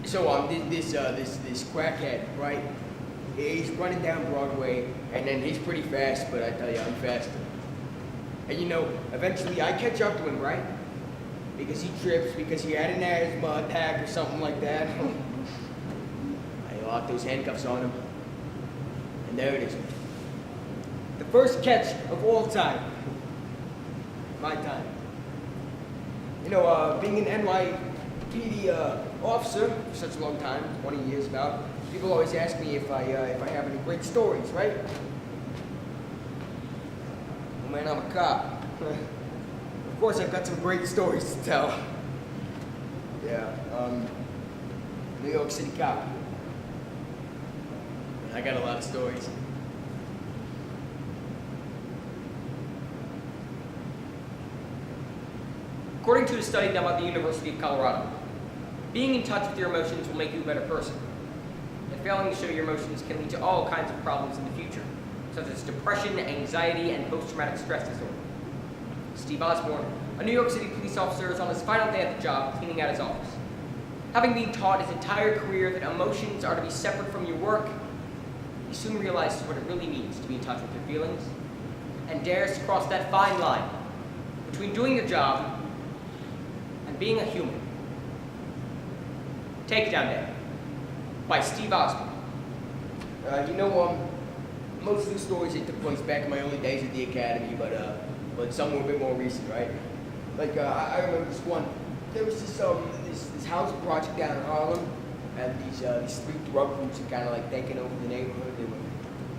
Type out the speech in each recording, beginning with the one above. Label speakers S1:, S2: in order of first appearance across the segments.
S1: So this crackhead, right? He's running down Broadway, and then he's pretty fast, but I tell you, I'm faster. And you know, eventually I catch up to him, right? Because he trips, because he had an asthma attack or something like that. I lock those handcuffs on him, and there it is. The first catch of all time. My time. You know, being an NYPD officer for such a long time, 20 years about, people always ask me if I have any great stories, right? Well, man, I'm a cop. Of course, I've got some great stories to tell. Yeah, New York City cop. I got a lot of stories.
S2: According to a study done by the University of Colorado, being in touch with your emotions will make you a better person. And failing to show your emotions can lead to all kinds of problems in the future, such as depression, anxiety, and post-traumatic stress disorder. Steve Osbourne, a New York City police officer, is on his final day at the job cleaning out his office. Having been taught his entire career that emotions are to be separate from your work, he soon realizes what it really means to be in touch with your feelings and dares to cross that fine line between doing the job and being a human. Takedown Day by Steve Osbourne.
S1: You know, most of the stories that took place back in my early days at the academy, but some were a bit more recent, right? Like I remember this one. There was this housing project down in Harlem, and these three drug groups had kind of like taken over the neighborhood. They were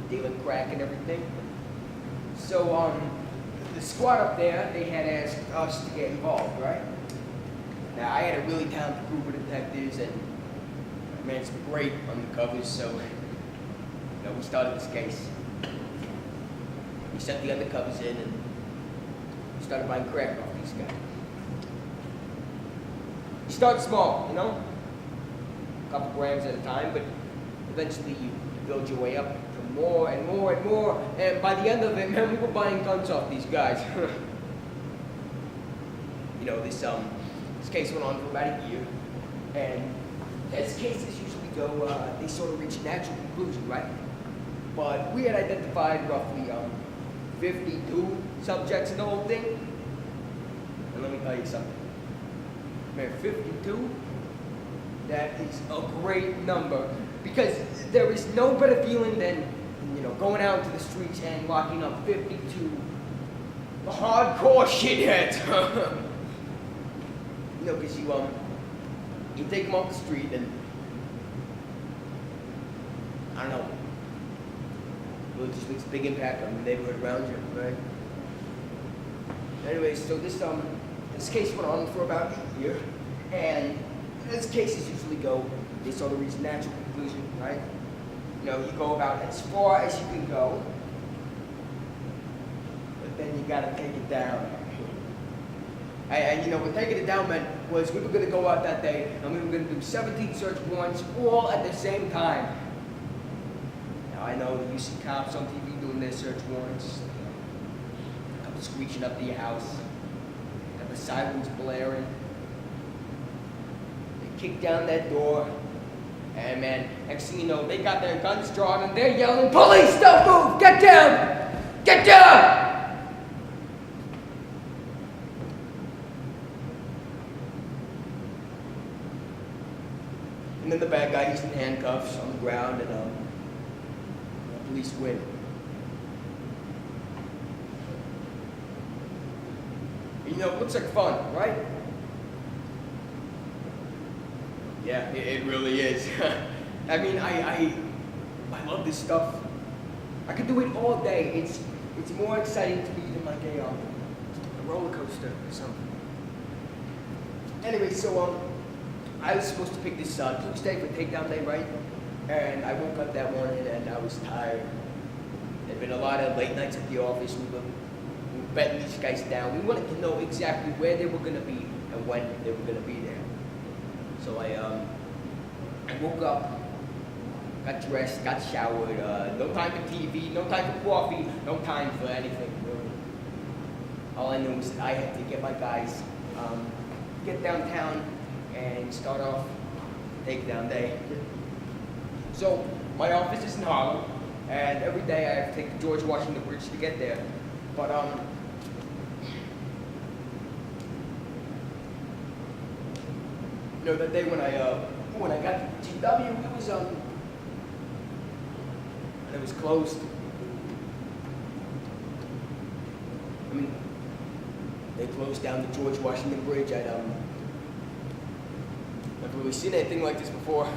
S1: dealing crack and everything. So the squad up there, they had asked us to get involved, right? Now I had a really talented group of detectives, and I made some great undercovers. So we started this case. We sent the undercovers in and started buying crack off these guys. You start small, you know, a couple grams at a time, but eventually you build your way up to more and more and more, and by the end of it, man, we were buying guns off these guys. You know, this case went on for about a year, and as cases usually go, they sort of reach a natural conclusion, right? But we had identified roughly 52 subjects in the whole thing. And let me tell you something. Man, 52, that is a great number. Because there is no better feeling than, you know, going out into the streets and locking up 52 hardcore shitheads. You know, because you take them off the street and, I don't know, it just makes a big impact on the neighborhood around you, right? Anyway, so this case went on for about a year, and as cases usually go, they sort of reach a natural conclusion, right? You know, you go about as far as you can go, but then you gotta take it down. And you know, what taking it down meant was we were gonna go out that day, and we were gonna do 17 search warrants all at the same time. I know that you see cops on TV doing their search warrants, a couple screeching up to your house, got the sirens blaring. They kick down that door, and man, next thing you know, they got their guns drawn and they're yelling, "Police, don't move! Get down! Get down!" And then the bad guy is in handcuffs on the ground, and police win. You know, it looks like fun, right? Yeah, it really is. I mean, I love this stuff. I could do it all day. It's more exciting to me than like a roller coaster or something. Anyway, so I was supposed to pick this Tuesday for Takedown Day, right? And I woke up that morning and I was tired. There'd been a lot of late nights at the office. We were betting these guys down. We wanted to know exactly where they were going to be and when they were going to be there. So I woke up, got dressed, got showered. No time for TV, no time for coffee, no time for anything really. All I knew was that I had to get my guys, get downtown and start off Takedown day. So my office is in Harlem, and every day I have to take the George Washington Bridge to get there. But that day when I got to GW, it was closed. I mean, they closed down the George Washington Bridge. I'd never really seen anything like this before.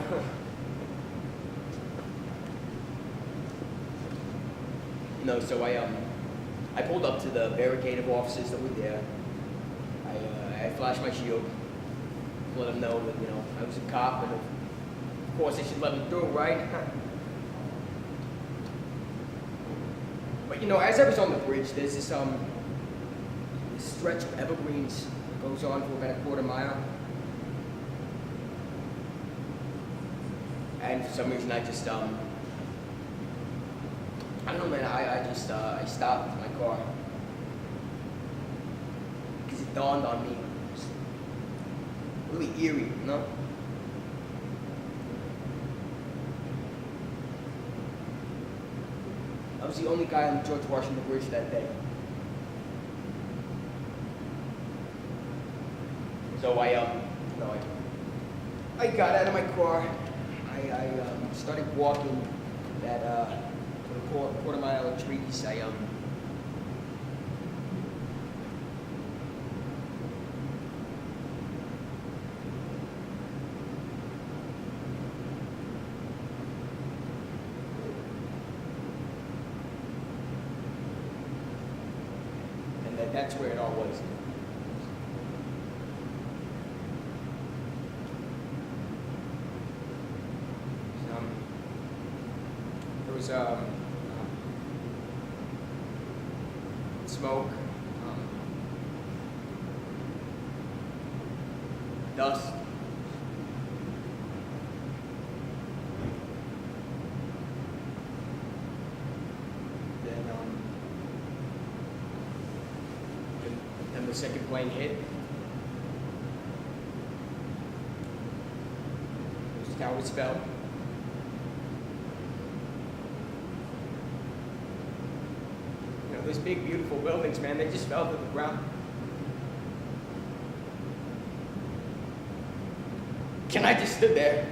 S1: So I pulled up to the barricade of officers that were there. I flashed my shield, let them know that I was a cop, and of course they should let me through, right? But as I was on the bridge, there's this stretch of evergreens that goes on for about a quarter mile. And for some reason I just, I don't know, man, I stopped my car. Because it dawned on me. It was really eerie, I was the only guy on the George Washington Bridge that day. So I got out of my car. I started walking that quarter mile of trees. And that's where it all was. There was smoke, dust. Then the second plane hit. Those towers fell. Those big, beautiful buildings, man, they just fell to the ground. And I just stood there.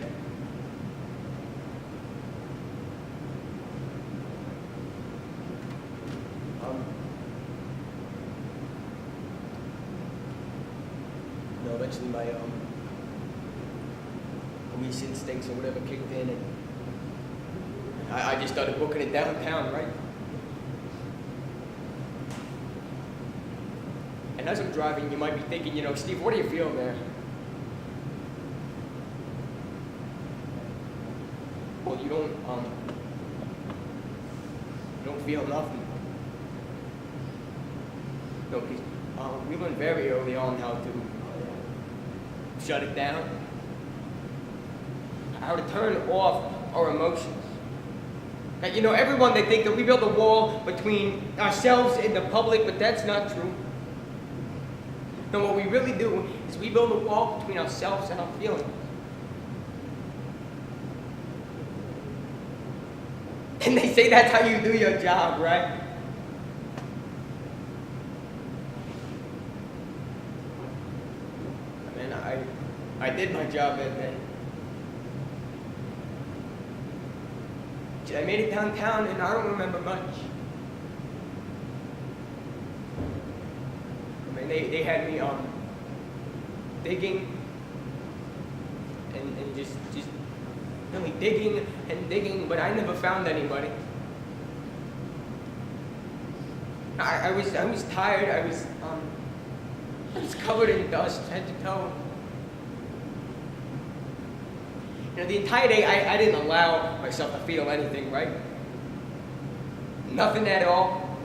S1: Eventually my police instincts or whatever kicked in, and I just started booking it downtown, right? And as I'm driving, you might be thinking, Steve, what do you feel there? Well, you don't feel nothing. No, because we learned very early on how to shut it down, how to turn off our emotions. Now, everyone, they think that we build a wall between ourselves and the public, but that's not true. No, what we really do is we build a wall between ourselves and our feelings. And they say that's how you do your job, right? I did my job that day. I made it downtown, and I don't remember much. I mean, they had me digging and just really digging and digging, but I never found anybody. I was tired. I was covered in dust, head to toe. The entire day, I didn't allow myself to feel anything, right? Nothing at all.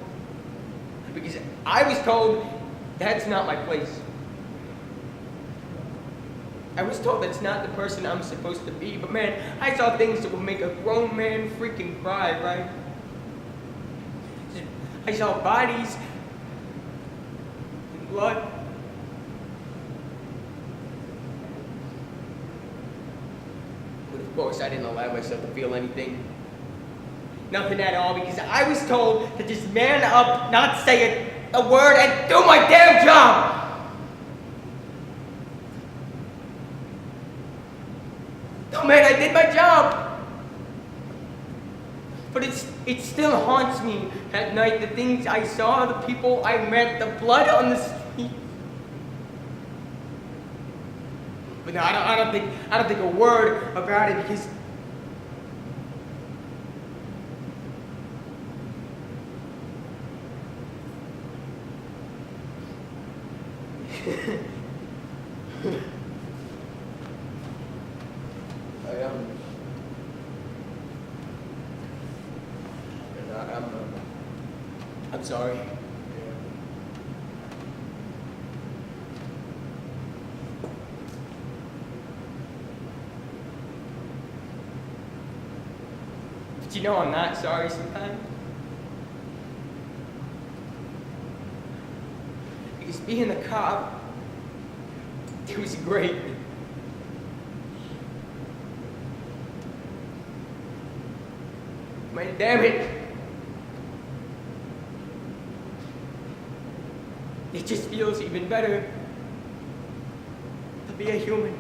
S1: Because I was told that's not my place. I was told that's not the person I'm supposed to be. But man, I saw things that would make a grown man freaking cry, right? I saw bodies and blood. Of course, I didn't allow myself to feel anything. Nothing at all, because I was told to just man up, not say a word, and do my damn job! Oh man, I did my job! But it still haunts me at night, the things I saw, the people I met, the blood on the street. But no, I don't think a word about it, because I'm sorry. But you know I'm not sorry sometimes. Because being a cop, it was great. Man, damn it. It just feels even better to be a human.